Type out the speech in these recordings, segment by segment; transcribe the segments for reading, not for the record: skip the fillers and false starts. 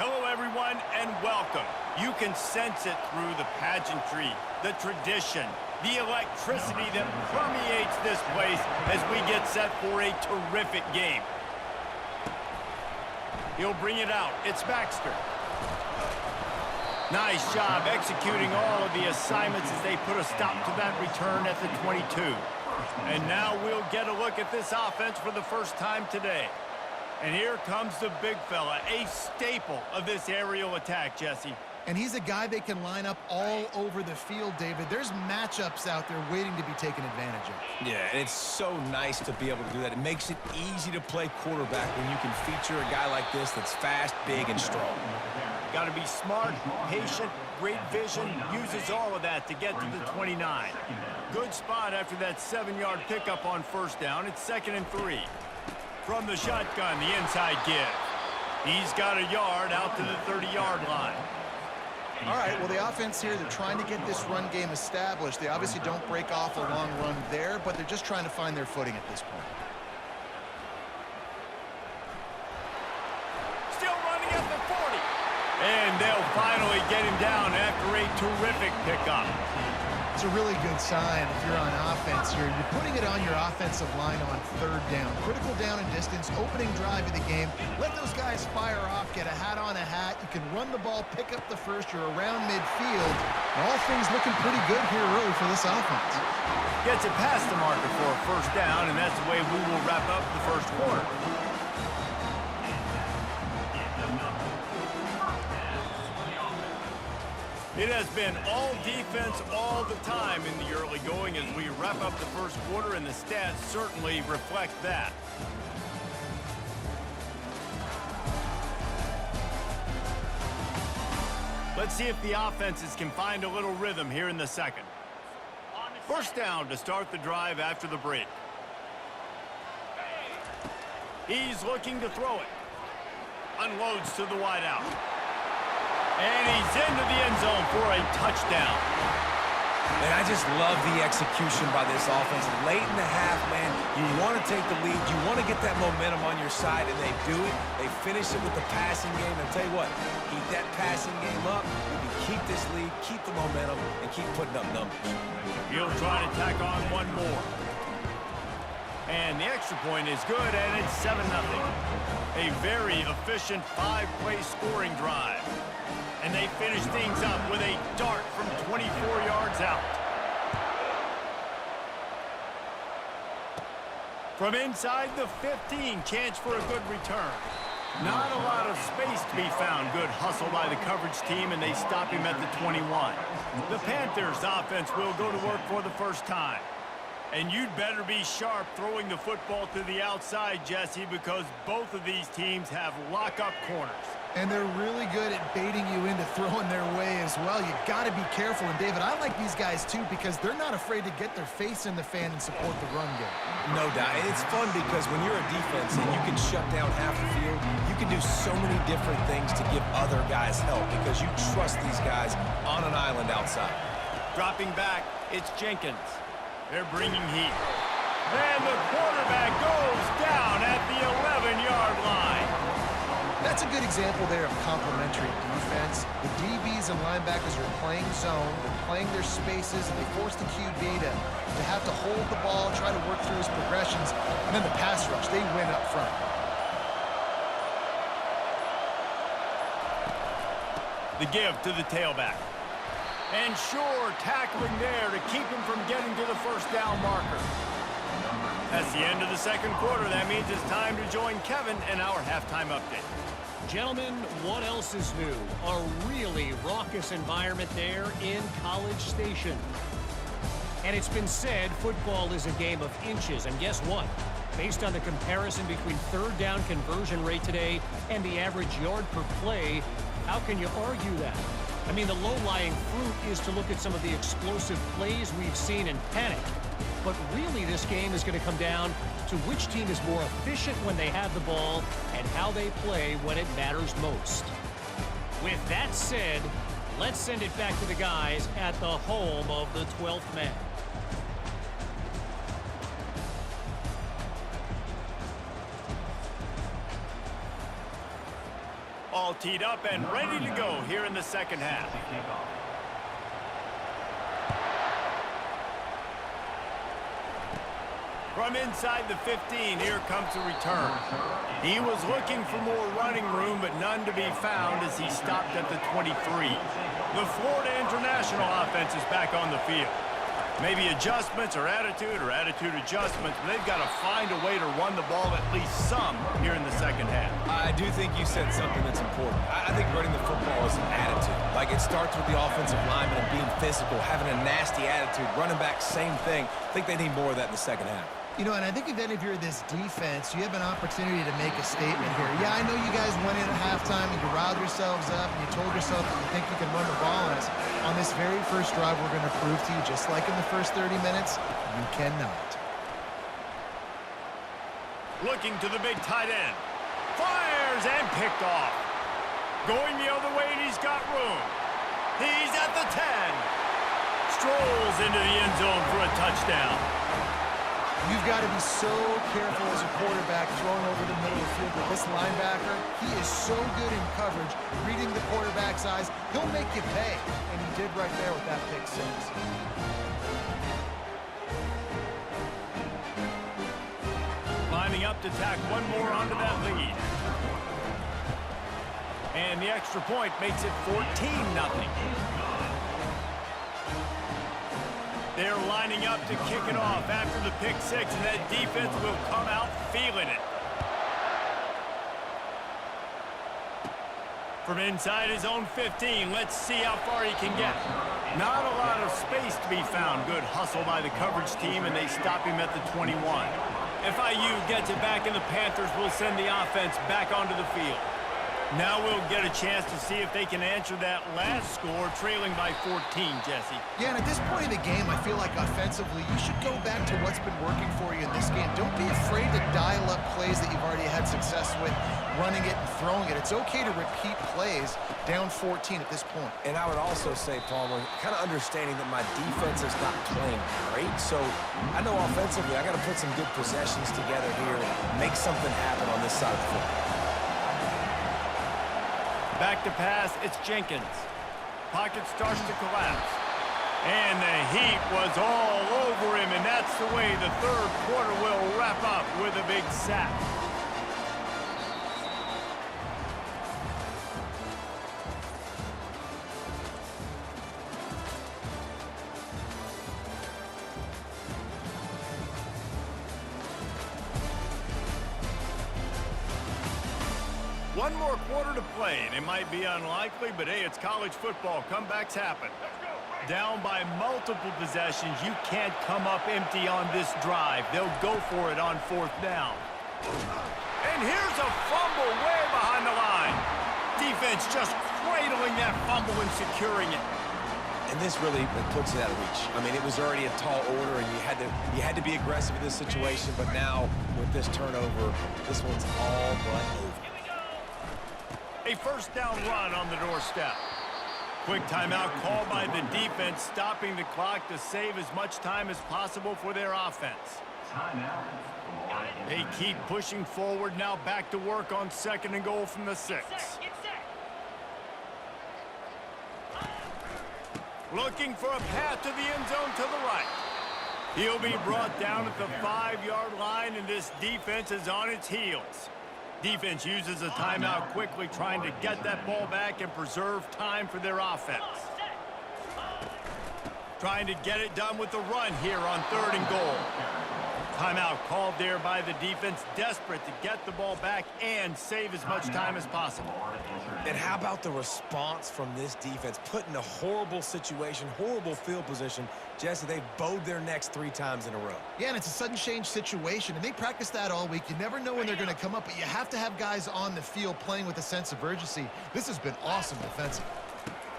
Hello, everyone, and welcome. You can sense it through the pageantry, the tradition, the electricity that permeates this place as we get set for a terrific game. He'll bring it out. It's Baxter. Nice job executing all of the assignments as they put a stop to that return at the 22. And now we'll get a look at this offense for the first time today. And here comes the big fella, a staple of this aerial attack, Jesse. And he's a guy they can line up all over the field, David. There's matchups out there waiting to be taken advantage of. Yeah, and it's so nice to be able to do that. It makes it easy to play quarterback when you can feature a guy like this that's fast, big, and strong. Got to be smart, patient, great vision, uses all of that to get to the 29. Good spot after that 7-yard pickup on first down. It's 2nd and 3. From the shotgun, the inside give. He's got a yard out to the 30-yard line. All right, well, the offense here, they're trying to get this run game established. They obviously don't break off a long run there, but they're just trying to find their footing at this point. Still running at the 40. And they'll finally get him down after a terrific pickup. It's a really good sign if you're on offense here. You're putting it on your offensive line on 3rd down. Critical down and distance, opening drive of the game. Let those guys fire off, get a hat on a hat. You can run the ball, pick up the first. You're around midfield. All things looking pretty good here early for this offense. Gets it past the marker for a first down, and that's the way we will wrap up the first quarter. It has been all defense all the time in the early going as we wrap up the first quarter, and the stats certainly reflect that. Let's see if the offenses can find a little rhythm here in the second. First down to start the drive after the break. He's looking to throw it. Unloads to the wideout. And he's into the end zone for a touchdown. Man, I just love the execution by this offense. Late in the half, man, you want to take the lead. You want to get that momentum on your side, and they do it. They finish it with the passing game. And I'll tell you what, keep that passing game up. You can keep this lead, keep the momentum, and keep putting up numbers. He'll try to tack on one more. And the extra point is good, and it's 7-0. A very efficient 5-play scoring drive. And they finish things up with a dart from 24 yards out. From inside the 15, chance for a good return. Not a lot of space to be found. Good hustle by the coverage team, and they stop him at the 21. The Panthers offense will go to work for the first time. And you'd better be sharp throwing the football to the outside, Jesse, because both of these teams have lock-up corners. And they're really good at baiting you into throwing their way as well. You got to be careful. And, David, I like these guys, too, because they're not afraid to get their face in the fan and support the run game. No doubt. And it's fun because when you're a defense and you can shut down half the field, you can do so many different things to give other guys help because you trust these guys on an island outside. Dropping back, it's Jenkins. They're bringing heat. And the quarterback goes down at the 11-yard line. That's a good example there of complementary defense. The DBs and linebackers are playing zone, they're playing their spaces, and they force the QB to have to hold the ball, try to work through his progressions, and then the pass rush, they win up front. The give to the tailback. And sure, tackling there to keep him from getting to the first down marker. That's the end of the second quarter. That means it's time to join Kevin in our halftime update. Gentlemen, what else is new? A really raucous environment there in College Station. And it's been said football is a game of inches. And guess what? Based on the comparison between 3rd down conversion rate today and the average yard per play, how can you argue that? I mean, the low-lying fruit is to look at some of the explosive plays we've seen in panic. But really, this game is going to come down to which team is more efficient when they have the ball and how they play when it matters most. With that said, let's send it back to the guys at the home of the 12th man. All teed up and ready to go here in the second half. From inside the 15, here comes the return. He was looking for more running room, but none to be found as he stopped at the 23. The Florida International offense is back on the field. Maybe adjustments or attitude adjustments, but they've got to find a way to run the ball at least some here in the second half. I do think you said something that's important. I think running the football is an attitude. Like, it starts with the offensive lineman and being physical, having a nasty attitude. Running back, same thing. I think they need more of that in the second half. You know, and I think if any of you are this defense, you have an opportunity to make a statement here. Yeah, I know you guys went in at halftime and you riled yourselves up and you told yourself that you think you can run the ball on us. On this very first drive, we're going to prove to you, just like in the first 30 minutes, you cannot. Looking to the big tight end. Fires and picked off. Going the other way, and he's got room. He's at the 10. Strolls into the end zone for a touchdown. You've got to be so careful as a quarterback throwing over the middle of the field with this linebacker. He is so good in coverage, reading the quarterback's eyes. He'll make you pay, and he did right there with that pick six. Lining up to tack one more onto that lead. And the extra point makes it 14-0. They're lining up to kick it off after the pick six, and that defense will come out feeling it. From inside his own 15, let's see how far he can get. Not a lot of space to be found. Good hustle by the coverage team, and they stop him at the 21. FIU gets it back, and the Panthers will send the offense back onto the field. Now we'll get a chance to see if they can answer that last score, trailing by 14, Jesse. Yeah, and at this point in the game, I feel like offensively, you should go back to what's been working for you in this game. Don't be afraid to dial up plays that you've already had success with, running it and throwing it. It's okay to repeat plays down 14 at this point. And I would also say, Palmer, kind of understanding that my defense is not playing great. So I know offensively, I got to put some good possessions together here and make something happen on this side of the football. Back to pass, it's Jenkins. Pocket starts to collapse. And the heat was all over him, and that's the way the third quarter will wrap up with a big sack. One more quarter to play, and it might be unlikely, but hey, it's college football. Comebacks happen. Down by multiple possessions, you can't come up empty on this drive. They'll go for it on fourth down. And here's a fumble way behind the line. Defense just cradling that fumble and securing it. And this really puts it out of reach. I mean, it was already a tall order, and you had to be aggressive in this situation, but now with this turnover, this one's all but over. A first down run on the doorstep. Quick timeout called by the defense, stopping the clock to save as much time as possible for their offense. They keep pushing forward, now back to work on second and goal from the 6. Looking for a path to the end zone to the right. He'll be brought down at the 5-yard line, and this defense is on its heels. Defense uses a timeout quickly, trying to get that ball back and preserve time for their offense. Trying to get it done with the run here on third and goal. Timeout called there by the defense, desperate to get the ball back and save as much time as possible. And how about the response from this defense? Put in a horrible situation, horrible field position. Jesse, they've bowed their necks 3 times in a row. Yeah, and it's a sudden change situation, and they practice that all week. You never know when they're going to come up, but you have to have guys on the field playing with a sense of urgency. This has been awesome defensive.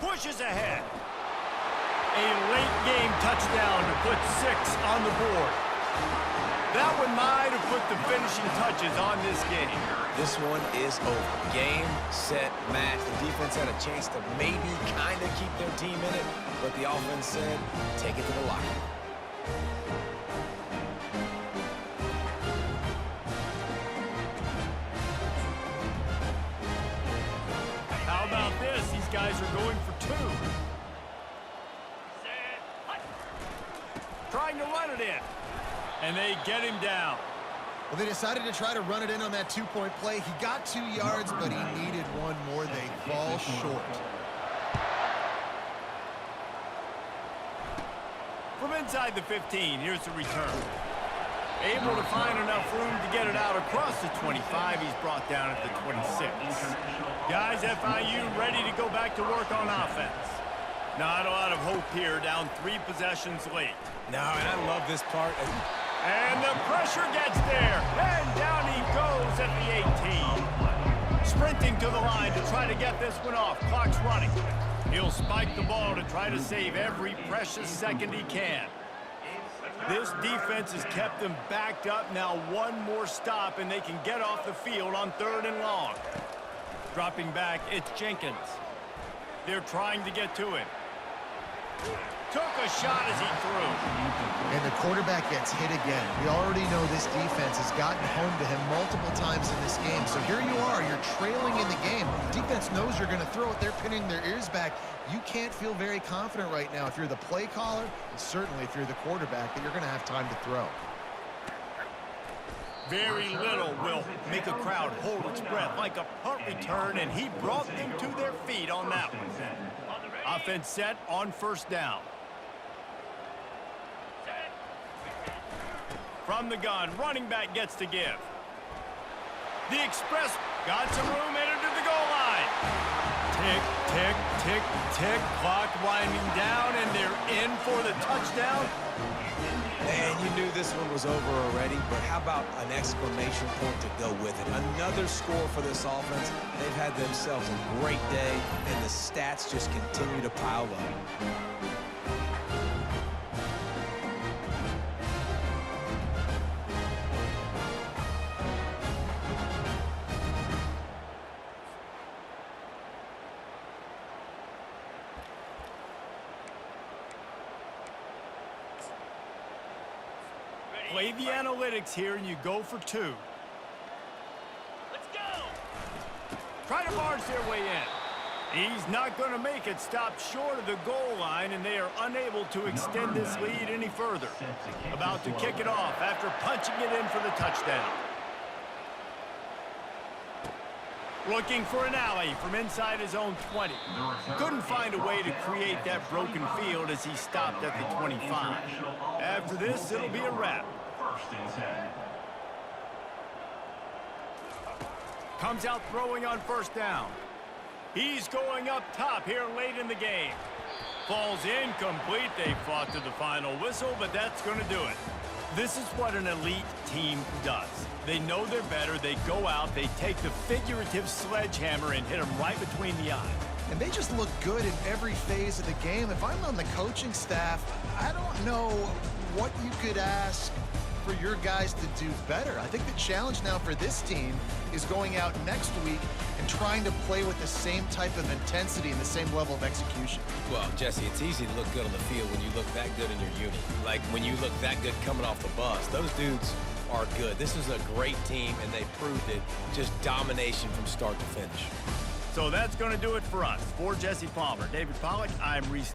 Pushes ahead. A late-game touchdown to put 6 on the board. That one might have put the finishing touches on this game. This one is over. Game, set, match. The defense had a chance to maybe kind of keep their team in it, but the offense said, take it to the locker room. guys are going for two. Trying to run it in. And they get him down. Well, they decided to try to run it in on that two-point play. He got 2 yards, but he needed one more. They fall short. From inside the 15, here's the return. Able to find enough room to get it out across the 25. He's brought down at the 26. Guys, FIU ready to go back to work on offense. Not a lot of hope here, down 3 possessions late. No, and I love this part. And the pressure gets there. And down he goes at the 18. Sprinting to the line to try to get this one off. Clock's running. He'll spike the ball to try to save every precious second he can. This defense has kept them backed up. Now one more stop, and they can get off the field on 3rd and long. Dropping back, it's Jenkins. They're trying to get to him. Took a shot as he threw. And the quarterback gets hit again. We already know this defense has gotten home to him multiple times in this game. So here you are, you're trailing in the game. Defense knows you're going to throw it. They're pinning their ears back. You can't feel very confident right now if you're the play caller, and certainly if you're the quarterback, that you're going to have time to throw. Very little will make a crowd hold its breath like a punt return, and he brought them to their feet on that one. Offense set on 1st down. From the gun, running back gets to give. The Express got some room, headed to the goal line. Tick, tick, tick, tick. Clock winding down, and they're in for the touchdown. Man, you knew this one was over already, but how about an exclamation point to go with it? Another score for this offense. They've had themselves a great day, and the stats just continue to pile up. Play the analytics here, and you go for 2. Let's go! Try to barge their way in. He's not going to make it. Stopped short of the goal line, and they are unable to extend this lead any further. About to kick it off after punching it in for the touchdown. Looking for an alley from inside his own 20. Couldn't find a way to create that broken field as he stopped at the 25. After this, it'll be a wrap. Comes out throwing on 1st down. He's going up top here late in the game. Falls incomplete. They fought to the final whistle, but that's going to do it. This is what an elite team does. They know they're better. They go out. They take the figurative sledgehammer and hit them right between the eyes. And they just look good in every phase of the game. If I'm on the coaching staff, I don't know what you could ask for your guys to do better. I think the challenge now for this team is going out next week and trying to play with the same type of intensity and the same level of execution. Well, Jesse, it's easy to look good on the field when you look that good in your unit. Like when you look that good coming off the bus. Those dudes are good. This is a great team, and they proved it. Just domination from start to finish. So that's going to do it for us. For Jesse Palmer, David Pollack, I'm Reese.